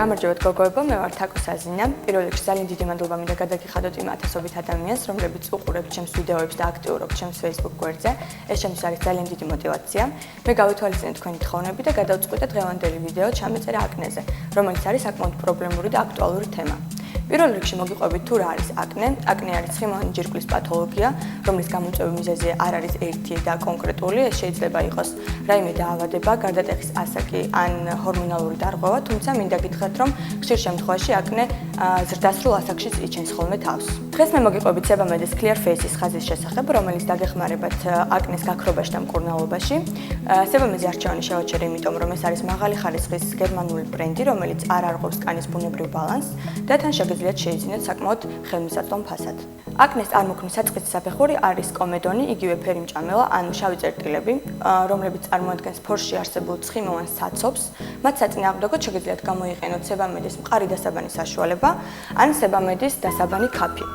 გამარჯობათ გოგოებო, მე ვარ თაკო საზინა. პირველ რიგში ძალიან დიდი მადლობა მინდა გადაგიხადოთ იმ ათასობით ადამიანს, რომლებიც უყურებთ ჩემს ვიდეოებს და აქტიურობთ ჩემს Facebook გვერდზე. ეს ჩემთვის არის ძალიან დიდი мотиваცია. მე გავითვალისწინე თქვენი თხოვნები და გადავწყვიტე დღევანდელი ვიდეო ჩამეწერა აკნეზე, რომელიც არის საკმაოდ პრობლემური და აქტუალური თემა. პირველ რიგში მოგიყვებით თუ რა არის აკნე. აკნე არის ცხიმოვანი ჯირკვლის პათოლოგია, რომლის გამოწვევის მიზეზი არ არის ერთი და კონკრეტული. ეს შეიძლება იყოს რაიმე დაავადება, გარდატეხის ასაკი ან ჰორმონალური დარღვევა, თუმცა მინდა გითხრათ, რომ ხშირ შემთხვევაში აკნე ზრდასრულ ასაკშიც იჩენს ხოლმე თავს. დღეს მე მოგიყვებით სებამედის Clear Face-ის ხაზის შესახებ, რომელიც დაგეხმარებათ აკნეს გაქრობაში და მკურნალობაში. სებამეზე არჩევანი შევაჩერე, იმიტომ რომ ეს არის მაღალი ხარისხის გერმანული ბრენდი, რომელიც არ არღვევს კანის ბუნებრივ ბალანსს და თან შეგიძლიათ შეიძინოთ საკმაოდ ხელმისაწვდომ ფასად. აკნეს წარმოქმნის საწყისი საფეხური არის კომედონი, იგივე ფერი მჭამელა, ანუ შავი წერტილები, რომლებიც წარმოადგენს ფორში არსებულ ცხიმოვან საცობს. მათ საწინააღმდეგოდ შეგიძლიათ გამოიყენოთ სებამედის მყარი დასაბანი საშუალება ან სებამედის დასაბანი ქაფი.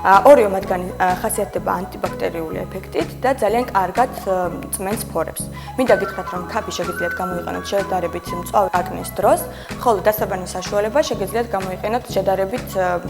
ორივე მათგანი ხასიათდება ანტიბაქტერიული ეფექტით და ძალიან კარგად წმენს ფორებს. მინდა გითხრათ, რომ ქაფი შეგიძლიათ გამოიყენოთ შედარებით მწვავე აკნეს დროს, ხოლო დასაბანის საშუალება შეგიძლიათ გამოიყენოთ შედარებით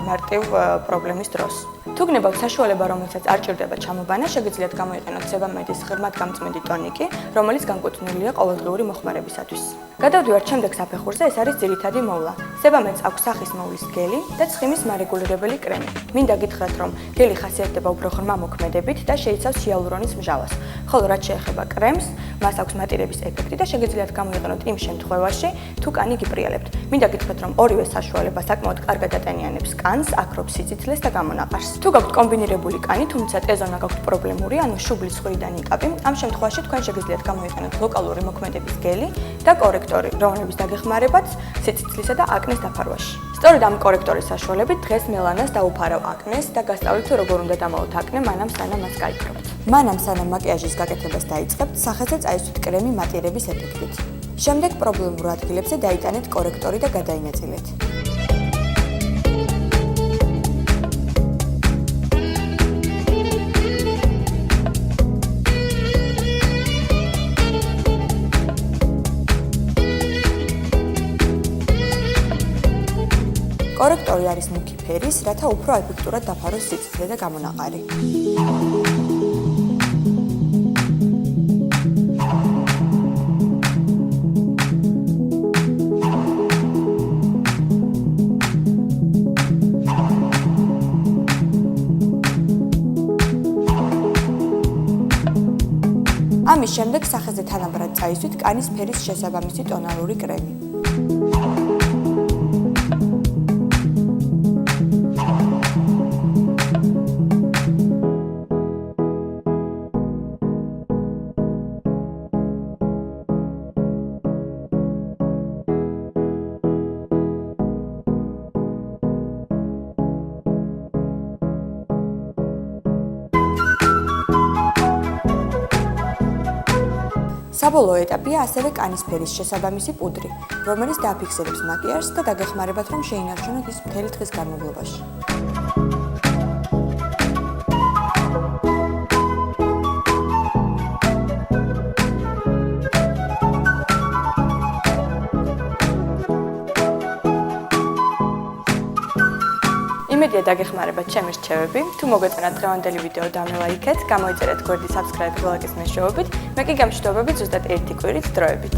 მარტივ პრობლემის დროს. თუ გნებავთ საშუალება, რომელსაც არ ჭირდება ჩამობანა, შეგიძლიათ გამოიყენოთ სებამედის ღრმადგამწმენდი ტონიკი, რომელიც განკუთვნილია ყოველდღიური მოხმარებისათვის. გადავდივართ შემდეგ საფეხურზე, ეს არის ძირითადი მოვლა. სებამედს აქვს სახის მოვლის გელი და ცხიმის მარეგულირებელი კრემი. მინდა გითხრათ, რომ გელი ხასიათდება უფრო ღრმა მოქმედებით და შეიცავს ჰიალურონის მჟავას, ხოლო რაც შეეხება კრემს, მას აქვს მატირების ეფექტი და შეგიძლიათ გამოიყენოთ იმ შემთხვევაში, თუ კანი გიბრიალებთ. მინდა გითხრათ, რომ ორივე საშუალება საკმაოდ კარგად ატენიანებს კანს, აქრობს სიციცილეს და გამონაყარს. თუ გაქვთ კომბინირებული კანი, თუმცა ტეზონა გაქვთ პრობლემური, ანუ შუბლის ხვირიდან ნიკაპი, ამ შემთხვევაში თქვენ შეგიძლიათ გამოიყენოთ ლოკალური მოქმედების გელი და კორექტორი, რომლებიც დაგეხმარებათ სიციცლისა და აკნეს დაფარვაში. სწორედ ამ კორექტორის საშუალებით დღეს მე ლანას დავუფარავ აკნეს და გასწავლით, როგორ უნდა დამალოთ აკნე მანამ სანამ მას გაიქრობთ. მანამ სანამ მაკიაჟის გაკეთებას დაიწყებთ, სახეზე წაისვით კრემი მატირების ეფექტით. შემდეგ პრობლემურ ადგილებზე დაიტანეთ კორექტორი და გადაინაწილეთ. კორექტორი არის მუქი ფერის, რათა უფრო ეფექტურად დაფაროს სიციცილე და გამონაყარი. ამის შემდეგ სახეზე თანაბრად წაისვით კანის ფერის შესაბამისი ტონალური კრემი. საბოლოო ეტაპია ასევე კანის ფერის შესაბამისი პუდრი, რომელიც დააფიქსირებს მაკიაჟს და დაგეხმარებათ, რომ შეინარჩუნოთ ის მთელი დღის განმავლობაში. იმედია დაგეხმარებათ ჩემი რჩევები. თუ მოგეწონათ დღევანდელი ვიდეო და მე ლაიქეთ, გამოიწერეთ გვერდი subscribe-ი ლაიკის მეშვეობით. მე კი გამშვიდობებით ზუსტად ერთი კვირის დროებით.